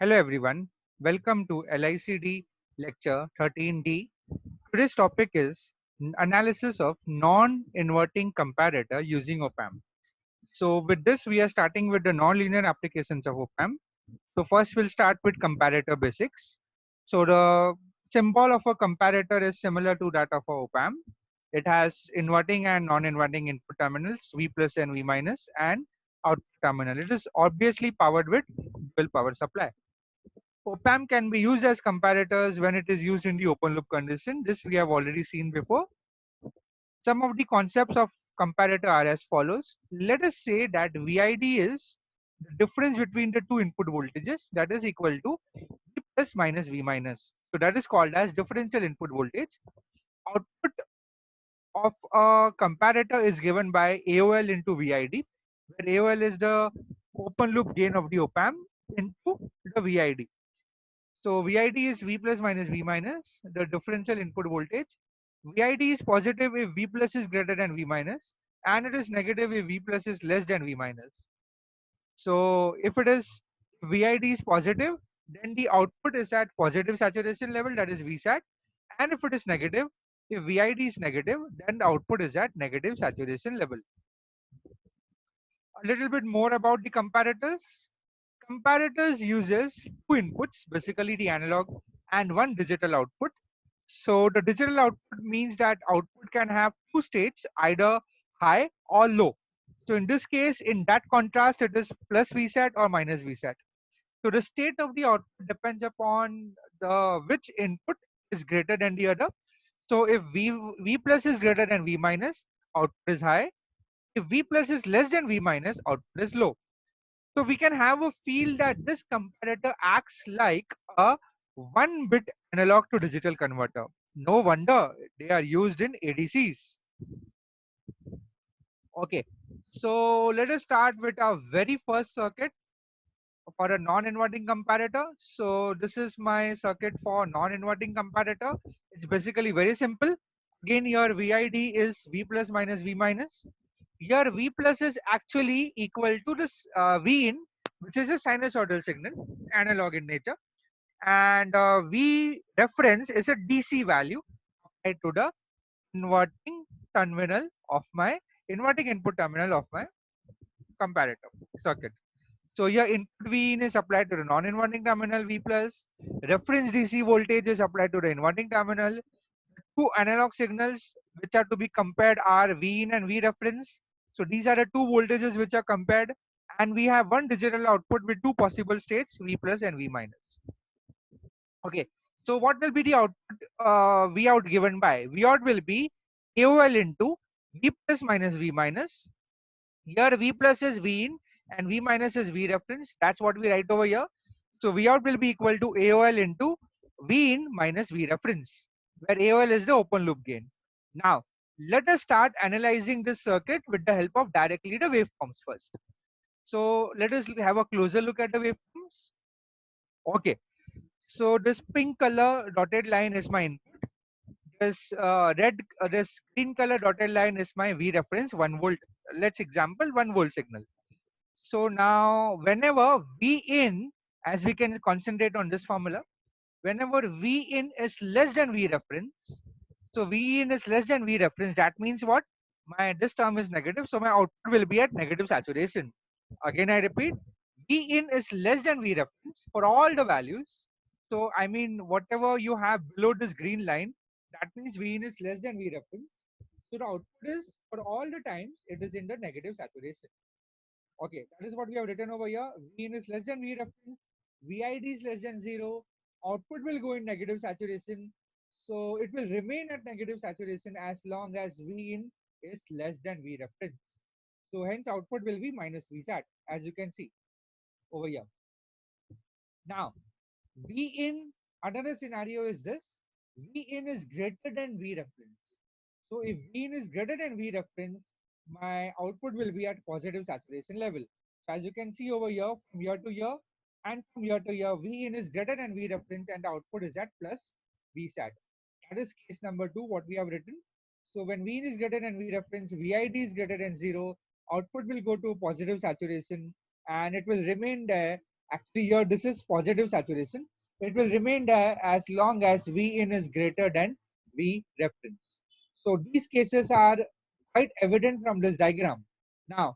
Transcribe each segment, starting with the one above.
Hello everyone, welcome to LICD Lecture 13D. Today's topic is analysis of non-inverting comparator using op-amp. So with this we are starting with the nonlinear applications of op-amp. So first we'll start with comparator basics. So the symbol of a comparator is similar to that of a op-amp. It has inverting and non-inverting input terminals V plus and V minus and output terminal. It is obviously powered with dual power supply. Op-amp can be used as comparators when it is used in the open loop condition. This we have already seen before. Some of the concepts of comparator are as follows. Let us say that VID is the difference between the two input voltages, that is equal to V plus minus V minus. So that is called as differential input voltage. Output of a comparator is given by AOL into VID, where AOL is the open loop gain of the op-amp into the VID. So VID is V plus minus V minus, the differential input voltage. VID is positive if V plus is greater than V minus, and it is negative if V plus is less than V minus. So if it is VID is positive, then the output is at positive saturation level, that is VSAT. And if it is negative, if VID is negative, then the output is at negative saturation level. A little bit more about the comparators. Comparators uses two inputs, basically the analog and one digital output. So the digital output means that output can have two states, either high or low. So in this case, in that contrast, it is plus VSAT or minus VSAT. So the state of the output depends upon the which input is greater than the other. So if V plus is greater than V minus, output is high. If V plus is less than V minus, output is low. So we can have a feel that this comparator acts like a 1-bit analog to digital converter. No wonder they are used in ADCs. Okay, so let us start with our very first circuit for a non-inverting comparator. So this is my circuit for non-inverting comparator. It's basically very simple. Again, your VID is V plus minus V minus. Here V plus is actually equal to this V in, which is a sinusoidal signal, analog in nature, and V reference is a DC value applied to the inverting terminal of my inverting input terminal of my comparator circuit. So your input V in is applied to the non-inverting terminal V plus. Reference DC voltage is applied to the inverting terminal. Two analog signals which are to be compared are V in and V reference. So these are the two voltages which are compared, and we have one digital output with two possible states, V plus and V minus. Okay, so what will be the output V out given by? V out will be AOL into V plus minus V minus. Here V plus is V in and V minus is V reference. That's what we write over here. So V out will be equal to AOL into V in minus V reference, where AOL is the open loop gain. Now, let us start analyzing this circuit with the help of directly the waveforms first. So let us have a closer look at the waveforms. Okay, so this pink color dotted line is my input. This green color dotted line is my V reference, 1 volt. Let's example 1 volt signal. So now whenever V in, as we can concentrate on this formula, whenever V in is less than V reference, so V in is less than V reference, that means what? This term is negative, so my output will be at negative saturation. Again, I repeat, V in is less than V reference for all the values. So I mean, whatever you have below this green line, that means V in is less than V reference. So the output is for all the times it is in the negative saturation. Okay, that is what we have written over here. V in is less than V reference. VID is less than 0. Output will go in negative saturation. So it will remain at negative saturation as long as V in is less than V reference. So hence output will be minus VSAT, as you can see over here. Now, V in, another scenario is this. V in is greater than V reference. So if V in is greater than V reference, my output will be at positive saturation level. So as you can see over here, from here to here and from here to here, V in is greater than V reference and the output is at plus VSAT. That is case number 2, what we have written. So when V in is greater than V reference, VID is greater than 0, output will go to positive saturation and it will remain there Actually here this is positive saturation. It will remain there as long as V in is greater than V reference. So these cases are quite evident from this diagram. Now,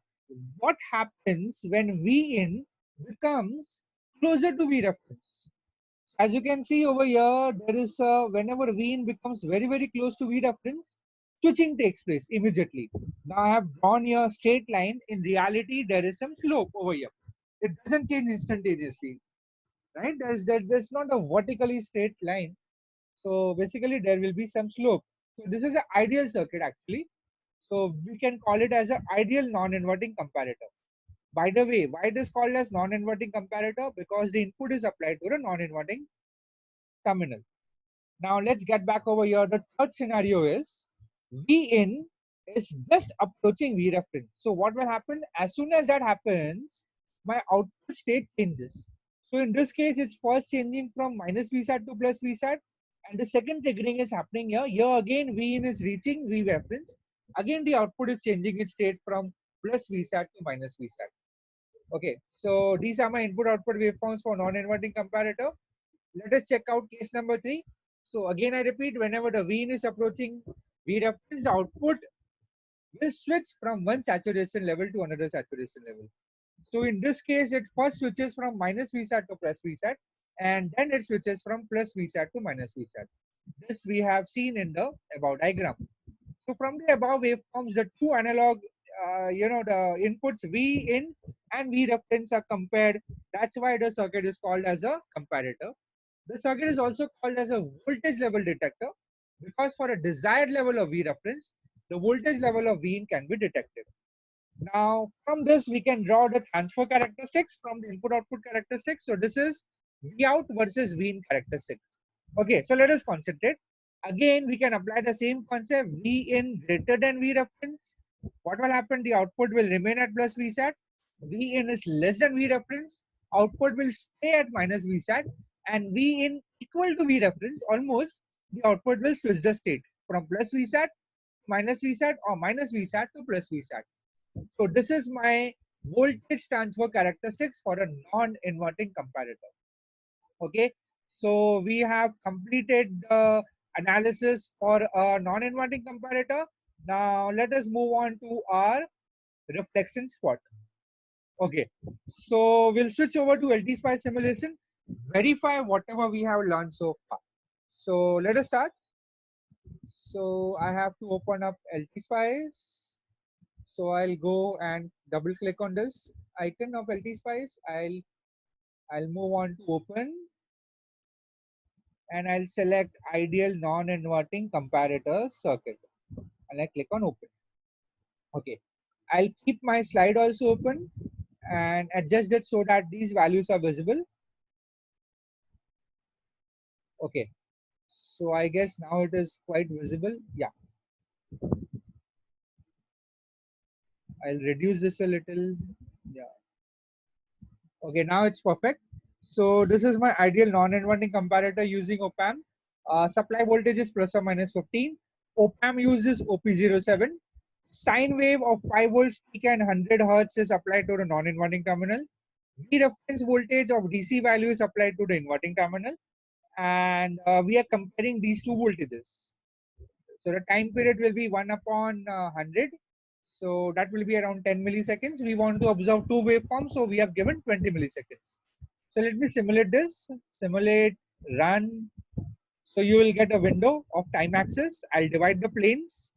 what happens when V in becomes closer to V reference? As you can see over here, there is whenever V in becomes very close to V reference, switching takes place immediately. Now I have drawn here a straight line. In reality, there is some slope over here. It doesn't change instantaneously, right? There's not a vertically straight line. So basically, there will be some slope. So this is an ideal circuit actually. So we can call it as an ideal non-inverting comparator. By the way, why it is called as non-inverting comparator? Because the input is applied to a non-inverting terminal. Now let's get back over here. The third scenario is V in is just approaching V reference. So what will happen? As soon as that happens, my output state changes. So in this case, it's first changing from minus VSAT to plus VSAT. And the second triggering is happening here. Here again, V in is reaching V reference. Again, the output is changing its state from plus VSAT to minus VSAT. Okay, so these are my input output waveforms for non-inverting comparator. Let us check out case number 3. So again, I repeat, whenever the V in is approaching V reference, the output will switch from one saturation level to another saturation level. So in this case, it first switches from minus VSAT to plus VSAT, and then it switches from plus VSAT to minus VSAT. This we have seen in the above diagram. So from the above waveforms, the two analog, the inputs V in and V reference are compared. That's why the circuit is called as a comparator. The circuit is also called as a voltage level detector because for a desired level of V reference, the voltage level of V in can be detected. Now, from this, we can draw the transfer characteristics from the input output characteristics. So this is V out versus V in characteristics. Okay, so let us concentrate. Again, we can apply the same concept, V in greater than V reference. What will happen? The output will remain at plus VSAT. V in is less than V reference. Output will stay at minus VSAT. And V in equal to V reference, almost, the output will switch the state from plus VSAT, minus VSAT, or minus VSAT to plus VSAT. So this is my voltage transfer characteristics for a non-inverting comparator. Okay, so we have completed the analysis for a non-inverting comparator. Now let us move on to our reflection spot. Okay, so we'll switch over to LT Spice simulation, verify whatever we have learned so far. So let us start. So I have to open up LT Spice. So I'll go and double click on this icon of LT Spice. I'll move on to open, and I'll select ideal non-inverting comparator circuit, and I click on open. Okay, I'll keep my slide also open and adjust it so that these values are visible. Okay, so I guess now it is quite visible. Yeah, I'll reduce this a little. Yeah, okay, now it's perfect. So this is my ideal non-inverting comparator using op-amp. Supply voltage is plus or minus 15. Op-amp uses OP07. Sine wave of 5 volts peak and 100 hertz is applied to the non-inverting terminal. V reference voltage of DC value is applied to the inverting terminal. And we are comparing these two voltages. So the time period will be 1 upon 100. So that will be around 10 milliseconds. We want to observe two waveforms, so we have given 20 milliseconds. So let me simulate this. Simulate, run. So you will get a window of time axis. I'll divide the planes.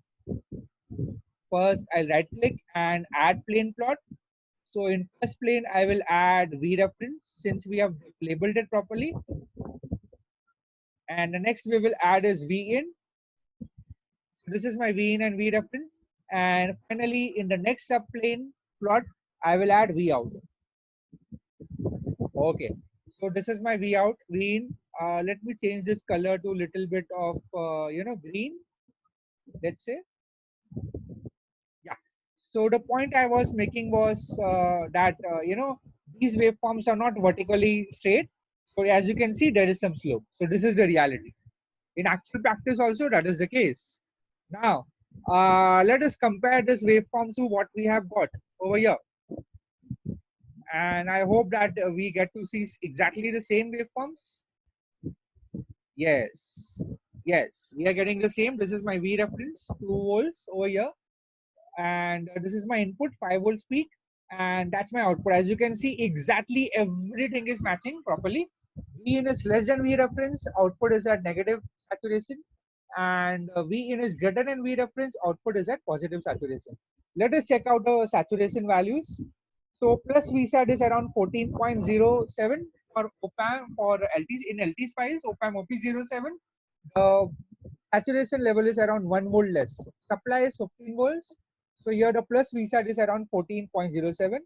First, I'll right click and add plane plot. So in first plane, I will add V reference since we have labeled it properly. And the next we will add is V in. This is my V in and V reference. And finally, in the next subplane plot, I will add V out. Okay, so this is my V out, V in. Let me change this color to a little bit of green. Let's say, yeah. So the point I was making was that these waveforms are not vertically straight. So as you can see, there is some slope. So this is the reality. In actual practice, also that is the case. Now, let us compare this waveform to what we have got over here. And I hope that we get to see exactly the same waveforms. Yes, yes, we are getting the same. This is my V reference, 2 volts over here, and this is my input, 5 volts peak, and that's my output. As you can see, exactly everything is matching properly. V in is less than V reference, output is at negative saturation, and V in is greater than V reference, output is at positive saturation. Let us check out the saturation values. So plus VSAT is around 14.07 for OPAM for LT in LT spice, OPAM OP07. The saturation level is around 1 volt less. Supply is 15 volts. So here the plus VSAT is around 14.07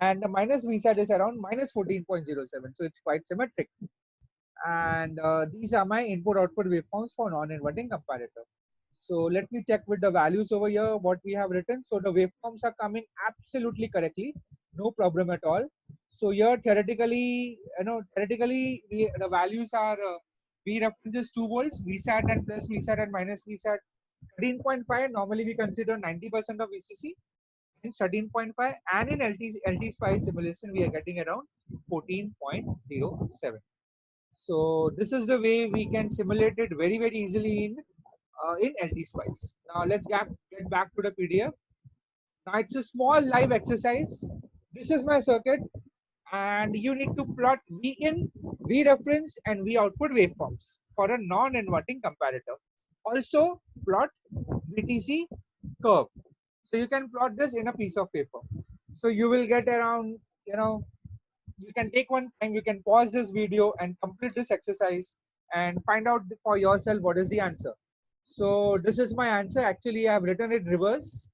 and the minus VSAT is around minus 14.07. So it's quite symmetric. And these are my input output waveforms for non-inverting comparator. So let me check with the values over here what we have written. So the waveforms are coming absolutely correctly, no problem at all. So here theoretically, the values are V reference is 2 volts, VSAT and plus VSAT and minus VSAT 13.5. Normally we consider 90% of VCC in 13.5, and in LT spice simulation we are getting around 14.07. So this is the way we can simulate it very easily in LT spice. Now let's get back to the PDF. Now it's a small live exercise. This is my circuit, and you need to plot V in, V reference, and V output waveforms for a non-inverting comparator. Also plot VTC curve. So you can plot this in a piece of paper. So you will get around, you can take one time, you can pause this video and complete this exercise and find out for yourself what is the answer. So this is my answer. Actually, I have written it reverse.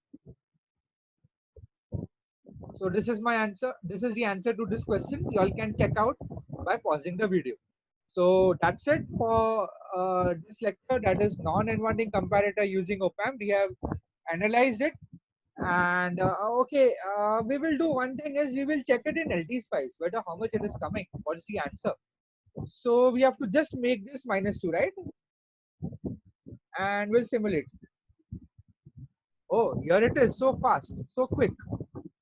So this is my answer. This is the answer to this question. You all can check out by pausing the video. So that's it for this lecture. That is non-inverting comparator using op-amp. We have analyzed it. And okay, we will do one thing is we will check it in LT spice whether how much it is coming. What is the answer? So we have to just make this -2, right? And we'll simulate. Oh, here it is, so fast, so quick.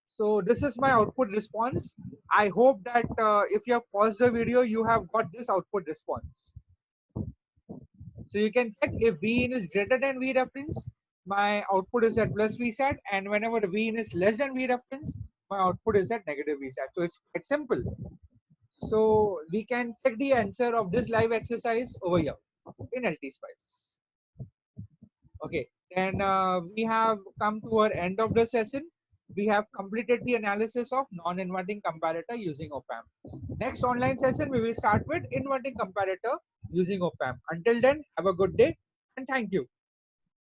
So this is my output response. I hope that if you have paused the video, you have got this output response. So you can check if V in is greater than V reference, my output is at plus VSAT, and whenever V in is less than V reference, my output is at negative VSAT. So it's quite simple. So we can check the answer of this live exercise over here in LT Spice. Okay, then we have come to our end of the session. We have completed the analysis of non-inverting comparator using op-amp. Next online session, we will start with inverting comparator using op-amp. Until then, have a good day and thank you.